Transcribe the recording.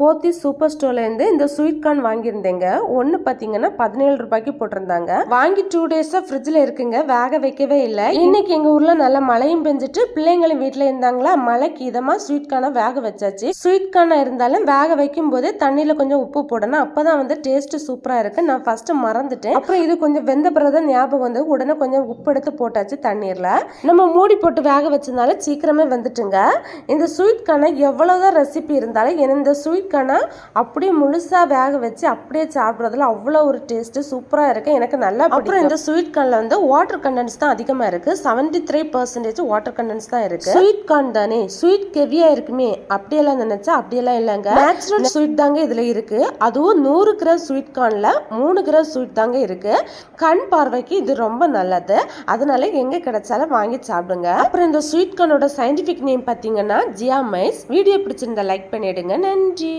போத்தி super ஸ்டோர்ல இருந்து இந்த ஸ்வீட் கார்ன் வாங்கியிருந்தேங்க. ஒன்னு பாத்தீங்கன்னா 17 ரூபாய்க்கு போட்டிருந்தாங்க. வாங்கி 2 டேஸா ஃப்ரிட்ஜ்ல இருக்குங்க, வேக வைக்கவே இல்லை. இன்னைக்கு எங்க ஊர்ல நல்ல மழையும் பெஞ்சிட்டு பிள்ளைங்களும் வீட்டுல இருந்தாங்களா, மழைக்கு இதமா ஸ்வீட் கார்னை வேக வச்சாச்சு. ஸ்வீட் கார்னா இருந்தாலும் வேக வைக்கும் போதே தண்ணியில கொஞ்சம் உப்பு போடணும், அப்பதான் வந்து டேஸ்ட் சூப்பரா இருக்கு. நான் ஃபர்ஸ்ட் மறந்துட்டேன், அப்புறம் இது கொஞ்சம் வெந்த பிறகு ஞாபகம் வந்து உடனே கொஞ்சம் உப்பு எடுத்து போட்டாச்சு தண்ணீர்ல. நம்ம மூடி போட்டு வேக வச்சதுனால சீக்கிரமே வந்துட்டுங்க. இந்த ஸ்வீட் கார்னை எவ்வளவுதான் ரெசிபி இருந்தாலும் இந்த ஸ்வீட் கார்னை அப்படியே முழுசா வேக வச்சு அப்படியே சாப்பிட்றதுல அவ்வளோ ஒரு டேஸ்ட் சூப்பரா இருக்கு, எனக்கு நல்லா. அப்புறம் இந்த ஸ்வீட் கார்ன்ல வந்து வாட்டர் கண்டென்ட்ஸ் தான் அதிகமா இருக்கு, 73% வாட்டர் கண்டென்ட்ஸ் தான் இருக்கு. ஸ்வீட் கார்ன் தானே ஸ்வீட் ஹெவியா இருக்குமே அப்படியெல்லாம் நினைச்சா அப்படியெல்லாம் இல்லைங்க. நேச்சுரல் ஸ்வீட் தாங்க இதுல இருக்கு. அதுவும் 100 கிராம் ஸ்வீட் கார்ன்ல 3 கிராம் ஸ்வீட் தாங்க இருக்கு. கண் பார்வைக்கு இது ரொம்ப நல்லது, அதனால எங்க கிடைச்சாலும் வாங்கி சாப்பிடுங்க. அப்புறம் இந்த ஸ்வீட் கார்னோட சயின்டிபிக் நேம் பாத்தீங்கன்னா ஜியாமைஸ். வீடியோ பிடிச்சிருந்தா லைக் பண்ணிடுங்க. நன்றி.